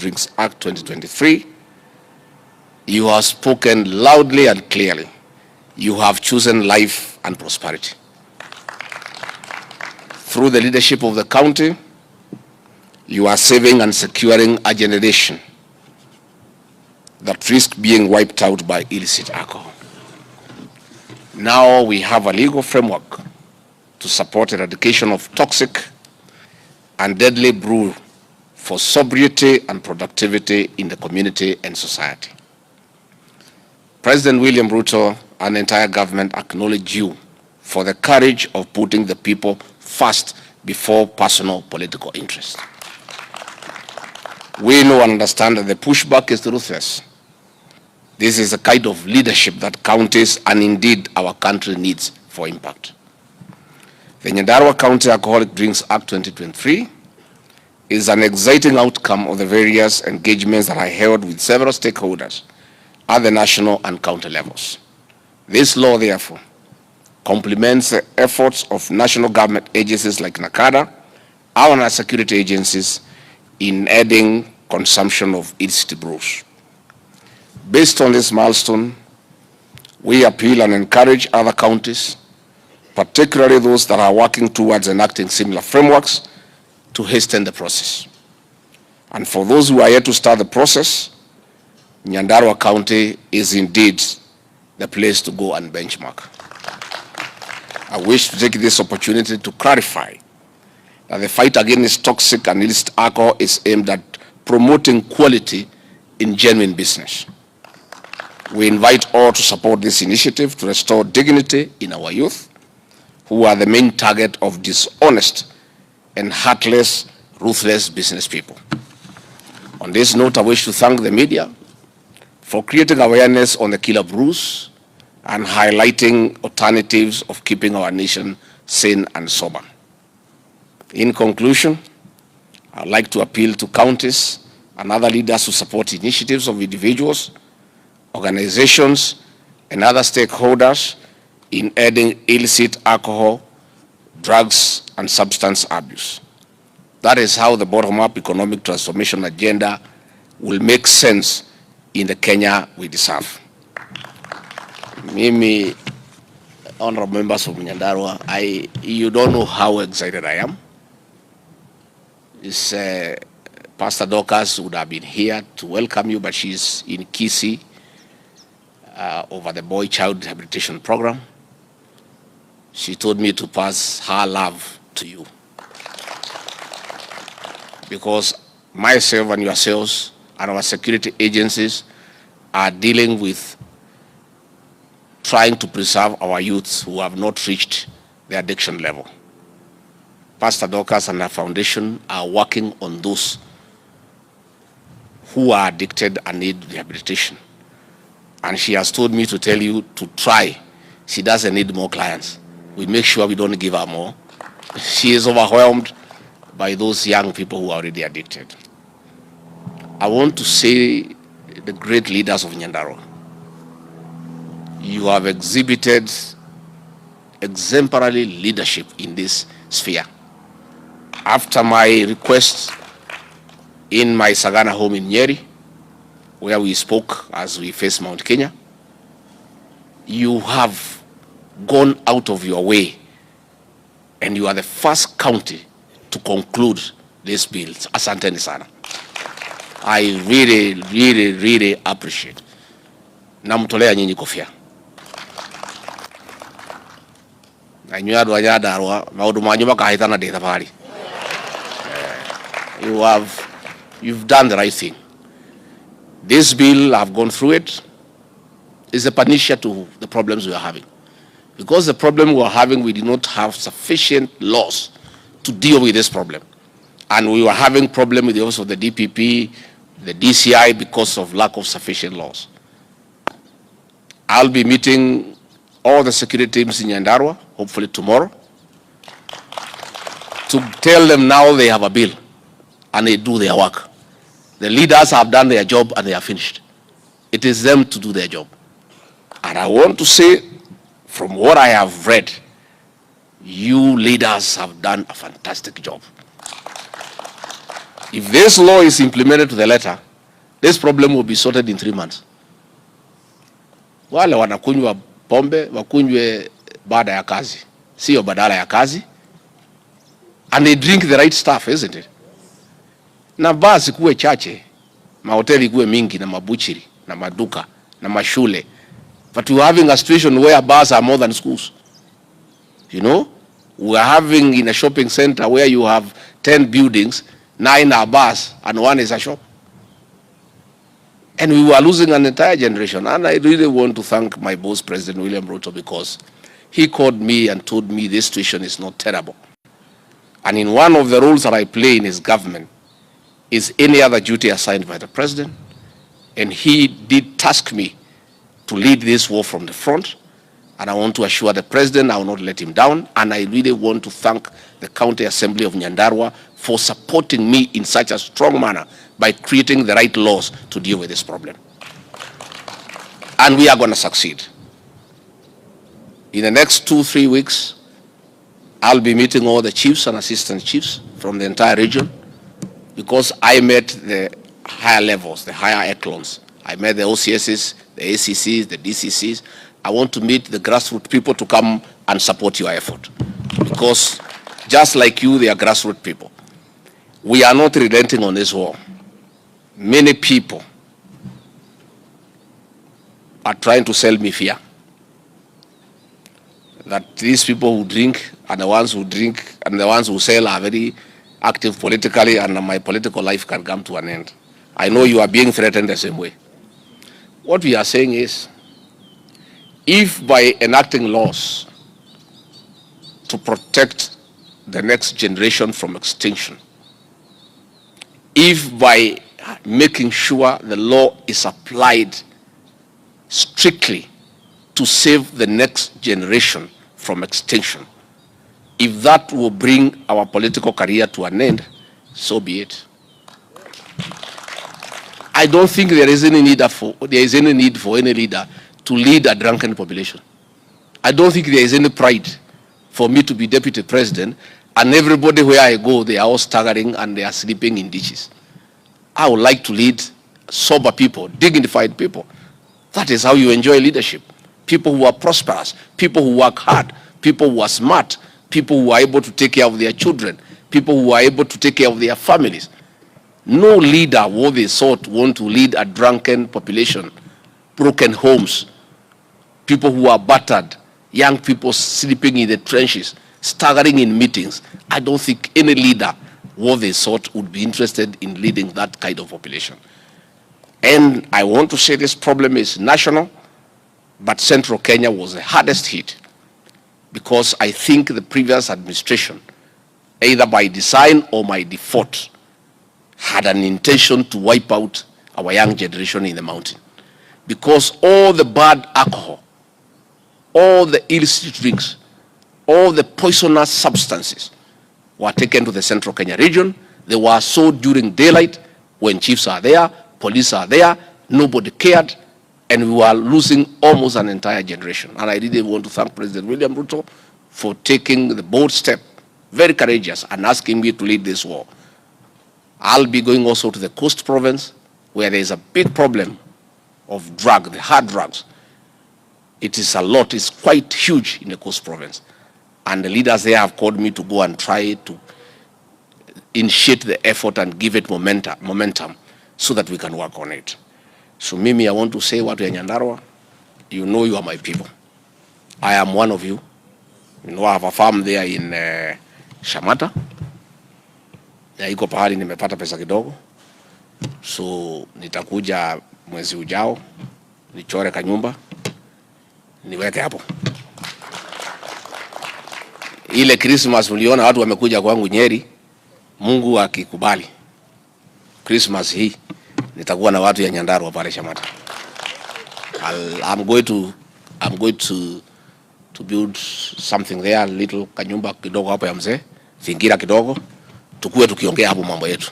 Drinks Act 2023, you have spoken loudly and clearly. You have chosen life and prosperity. Through the leadership of the county, you are saving and securing a generation that risk being wiped out by illicit alcohol. Now we have a legal framework to support eradication of toxic and deadly brew for sobriety and productivity in the community and society. President William Ruto and the entire government acknowledge you for the courage of putting the people first before personal political interest. We know and understand that the pushback is ruthless. This is the kind of leadership that counties and indeed our country needs for impact. The Nyandarua County Alcoholic Drinks Act 2023 is an exciting outcome of the various engagements that I held with several stakeholders at the national and county levels. This law, therefore, complements the efforts of national government agencies like NACADA, our security agencies, in adding consumption of illicit brews. Based on this milestone, we appeal and encourage other counties, particularly those that are working towards enacting similar frameworks, to hasten the process. And for those who are yet to start the process, Nyandarua County is indeed the place to go and benchmark. I wish to take this opportunity to clarify that the fight against toxic and illicit alcohol is aimed at promoting quality in genuine business. We invite all to support this initiative to restore dignity in our youth, who are the main target of dishonest and heartless, ruthless business people. On this note, I wish to thank the media for creating awareness on the killer brews and highlighting alternatives of keeping our nation sane and sober. In conclusion, I'd like to appeal to counties and other leaders to support initiatives of individuals, organizations, and other stakeholders in ending illicit alcohol, drugs, and substance abuse. That is how the bottom-up economic transformation agenda will make sense in the Kenya we deserve. Mimi, honorable members of Nyandarua, you don't know how excited I am. Pastor Dorcas would have been here to welcome you, but she's in Kisii over the boy-child rehabilitation program. She told me to pass her love to you, because myself and yourselves and our security agencies are dealing with trying to preserve our youths who have not reached the addiction level. Pastor Dorcas and her foundation are working on those who are addicted and need rehabilitation. And she has told me to tell you to try. She doesn't need more clients. We make sure we don't give her more. She is overwhelmed by those young people who are already addicted. I want to say, the great leaders of Nyandarua, you have exhibited exemplary leadership in this sphere. After my request in my Sagana home in Nyeri, where we spoke as we face Mt.Kenya, you have gone out of your way, and you are the first county to conclude this bill. Asanteni sana. I really appreciate. Namtolea nyinyi kofia. Na nyuadu ajadarwa maudu manyu kahitana de tafari. You've done the right thing. This bill, I've gone through it, is a panacea to the problems we are having. Because the problem we are having, we did not have sufficient laws to deal with this problem. And we were having problem with the office of the DPP, the DCI, because of lack of sufficient laws. I'll be meeting all the security teams in Nyandarua, hopefully tomorrow, to tell them now they have a bill and they do their work. The leaders have done their job and they are finished. It is them to do their job. And I want to say, from what I have read, you leaders have done a fantastic job. If this law is implemented to the letter, this problem will be sorted in 3 months. Wale wanakunywa pombe wakunywe baada ya kazi, sio badala ya kazi, and they drink the right stuff, isn't it? Na basi kuwe chache, mahoteli kuwe mingi na mabuchiri na maduka na mashule, but we are having a situation where bars are more than schools. You know, we are having in a shopping center where you have 10 buildings, 9 are bars and 1 is a shop. And we were losing an entire generation. And I really want to thank my boss, President William Ruto, because he called me and told me this situation is not terrible. And in one of the roles that I play in his government is any other duty assigned by the president. And he did task me to lead this war from the front. And I want to assure the president I will not let him down. And I really want to thank the County Assembly of Nyandarua for supporting me in such a strong manner by creating the right laws to deal with this problem. And we are going to succeed. In the next 2-3 weeks, I'll be meeting all the chiefs and assistant chiefs from the entire region, because I met the higher levels, the higher echelons. I met the OCSs, the ACCs, the DCCs. I want to meet the grassroots people to come and support your effort, because just like you, they are grassroots people. We are not relenting on this war. Many people are trying to sell me fear that these people who drink and the ones who drink and the ones who sell are very active politically, and my political life can come to an end. I know you are being threatened the same way. What we are saying is, if by enacting laws to protect the next generation from extinction, if by making sure the law is applied strictly to save the next generation from extinction, if that will bring our political career to an end, so be it. I don't think there is any need for any leader to lead a drunken population. I don't think there is any pride for me to be deputy president and everybody where I go, they are all staggering and they are sleeping in ditches. I would like to lead sober people, dignified people. That is how you enjoy leadership. People who are prosperous, people who work hard, people who are smart, people who are able to take care of their children, people who are able to take care of their families. No leader worth his salt want to lead a drunken population, broken homes, people who are battered, young people sleeping in the trenches, staggering in meetings. I don't think any leader worth his salt would be interested in leading that kind of population. And I want to say this problem is national, but Central Kenya was the hardest hit, because I think the previous administration, either by design or by default, had an intention to wipe out our young generation in the mountain. Because all the bad alcohol, all the illicit drinks, all the poisonous substances were taken to the Central Kenya region. They were sold during daylight when chiefs are there, police are there, nobody cared, and we were losing almost an entire generation. And I really want to thank President William Ruto for taking the bold step, very courageous, and asking me to lead this war. I'll be going also to the Coast Province, where there is a big problem of drug, the hard drugs. It is a lot, it's quite huge in the Coast Province. And the leaders there have called me to go and try to initiate the effort and give it momentum so that we can work on it. So Mimi, I want to say what we are Nyandarua. You know you are my people. I am one of you. You know I have a farm there in Shamata. Ya iko pahali nimepata pesa kidogo. So nitakuja mwezi ujao, nichore kanyumba, niweke hapo. Ile Christmas uliona watu wamekuja kwangu Nyeri, Mungu akikubali. Christmas hii nitakuwa na watu ya Nyandarua pale Shamata. I'm going to build something there, little kanyumba kidogo hapo ya mzee, fingira kidogo, tukue tukiongea hapo mambo yetu.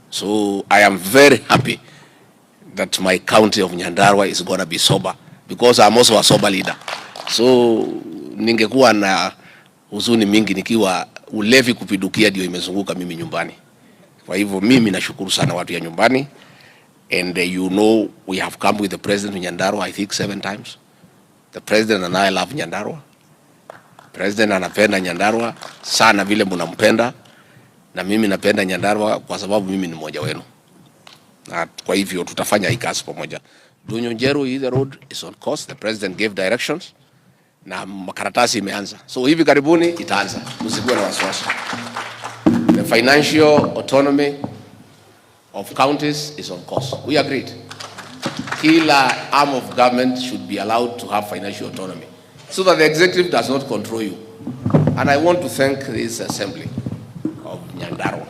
So I am very happy that my county of Nyandarua is going to be sober, because I'm also a sober leader. So ningekuwa na huzuni mingi nikiwa ulevi kupidukia ndio imezunguka mimi nyumbani. Kwa hivyo mimi nashukuru sana watu ya nyumbani, and you know we have come with the president in Nyandarua I think 7 times. The president and I love Nyandarua. President anapenda Nyandarua sana vile mnampenda, na mimi napenda Nyandarua kwa sababu mimi ni mmoja wenu. Na kwa hivyo tutafanya hii kazi pamoja. Nyoro, the road is on course. The president gave directions na makaratasi imeanza. So hivi karibuni itaanza. Msikuwe na wasiwasi. The financial autonomy of counties is on course. We agreed. Kila arm of government should be allowed to have financial autonomy so that the executive does not control you. And I want to thank this assembly of Nyandarua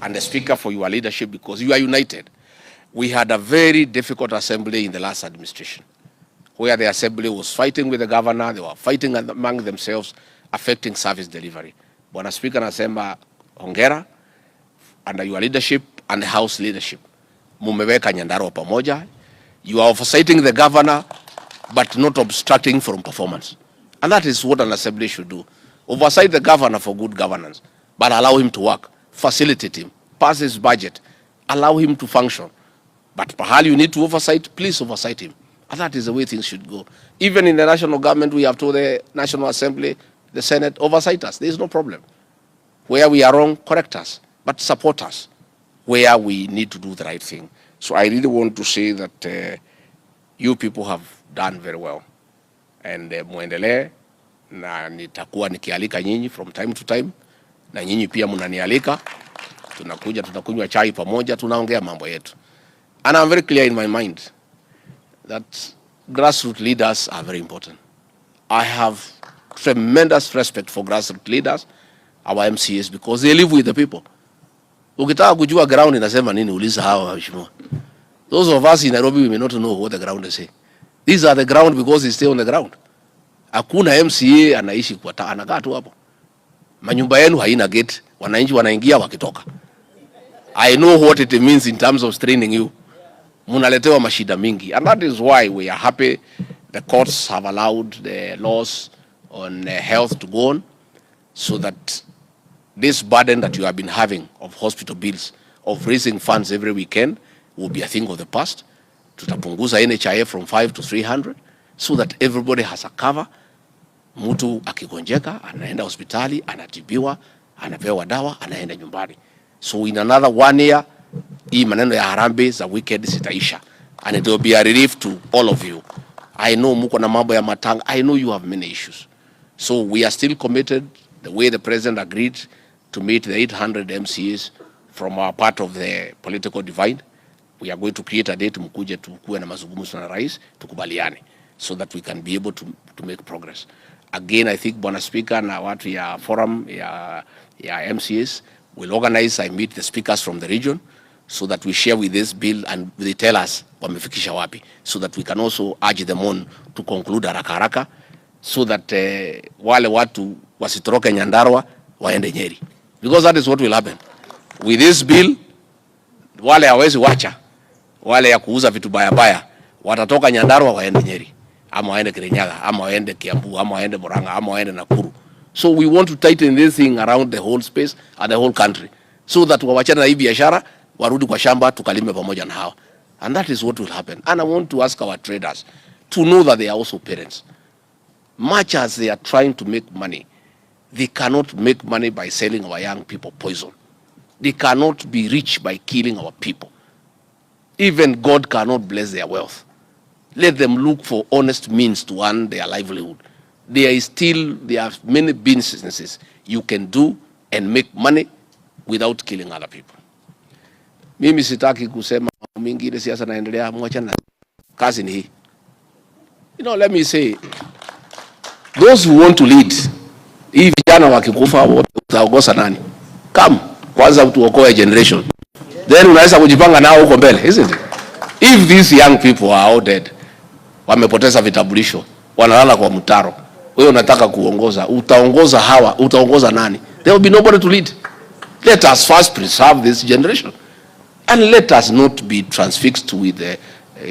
and the speaker for your leadership, because you are united. We had a very difficult assembly in the last administration, where the assembly was fighting with the governor, they were fighting among themselves, affecting service delivery. Bwana Speaker nasema hongera, under your leadership and the House leadership, mumeweka Nyandarua pamoja. You are oversighting the governor, but not obstructing from performance. And that is what an assembly should do. Oversight the governor for good governance, but allow him to work, facilitate him, pass his budget, allow him to function. But perhaps you need to oversight, please oversight him. And that is the way things should go. Even in the national government, we have told the National Assembly, the Senate, oversight us. There is no problem. Where we are wrong, correct us, but support us where we need to do the right thing. So I really want to say that you people have done very well. And muendelee, na nitakuwa nikialika nyinyi from time to time, na nyinyi pia mnanialika. Tunakuja, tunakunywa chai pamoja, tunaongea mambo yetu. And I'm very clear in my mind that grassroots leaders are very important. I have tremendous respect for grassroots leaders, our MCAs, because they live with the people. Ukitaka kujua ground inasema nini, uliza hawa waheshimiwa. Those of us in Nairobi, we may not know what the ground is saying. These are the ground because they stay on the ground. Hakuna MCA anaishi kwa anakaa tu hapo. Manyumba yenu haina gate, wananchi wanaingia wakitoka. I know what it means in terms of straining you. Munaletewa mashida mingi, and that is why we are happy the courts have allowed the laws on health to go on, so that this burden that you have been having of hospital bills, of raising funds every weekend, will be a thing of the past. Tutapunguza NHIF from 5 to 300, so that everybody has a cover. Mtu akigonjeka, anaenda hospitali, anatibiwa, anapewa dawa, anaenda nyumbani. So in another 1 year, hii maneno ya harambe za weekend sitaisha. And it will be a relief to all of you. I know muko na mambo ya matanga. I know you have many issues. So we are still committed, the way the president agreed, to meet the 800 MCAs from our part of the political divide. We are going to create a date, mkuje tukue na mazungumzo na rais, tukubaliane, so that we can be able to make progress. Again, I think Bwana Speaker na watu ya forum ya MCAs will organize, I meet the speakers from the region, so that we share with this bill and they tell us wamefikisha wapi, so that we can also urge them on to conclude haraka haraka, so that wale watu wasitoroke Nyandarua waende Nyeri, because that is what will happen with this bill. Wale hawezi Wacha, wale ya kuuza vitu baya baya, watatoka Nyandarua waende Nyeri, ama waende Kirinyaga, ama waende Kiambu, ama waende Murang'a, ama waende Nakuru. So we want to tighten this thing around the whole space and the whole country, so that wawachana na hii biashara, warudi kwa shamba tukalime pamoja na hawa. And that is what will happen. And I want to ask our traders to know that they are also parents. Much as they are trying to make money, they cannot make money by selling our young people poison. They cannot be rich by killing our people. Even God cannot bless their wealth. Let them look for honest means to earn their livelihood. There are many businesses you can do and make money without killing other people. Mimi sitaki kusema mingine, siasa naendelea, mwachana. Kazi ni hii. You know, let me say, those who want to lead, hii vijana wakikufa wote utaongoza nani? Come, kwanza tuokoe generation. Then unaweza kujipanga nao huko mbele, isn't it? If these young people are all dead, wamepoteza vitambulisho, wanalala kwa mtaro, wewe unataka kuongoza, utaongoza hawa, utaongoza nani? There will be nobody to lead. Let us first preserve this generation. And let us not be transfixed with the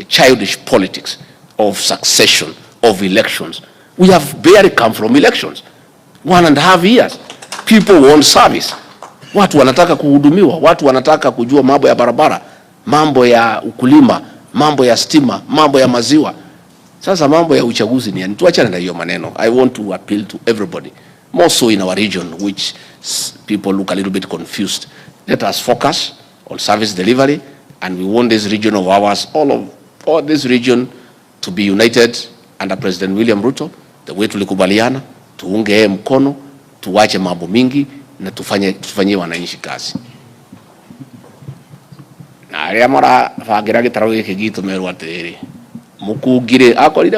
childish politics of succession, of elections. We have barely come from elections. 1.5 years. People want service. Watu wanataka kuhudumiwa, watu wanataka kujua mambo ya barabara, mambo ya ukulima, mambo ya stima, mambo ya maziwa. Sasa mambo ya uchaguzi ni tuachane na hiyo maneno. I want to appeal to everybody, more so in our region which people look a little bit confused. Let us focus on service delivery, and we want this region of ours, all this region to be united under President William Ruto. The way tulikubaliana, tuunge mkono, tuwache mambo mingi na tufanye wananchi kazi. Na aria mara fagira gitaro giki gitu merwa tiri mukungire akorire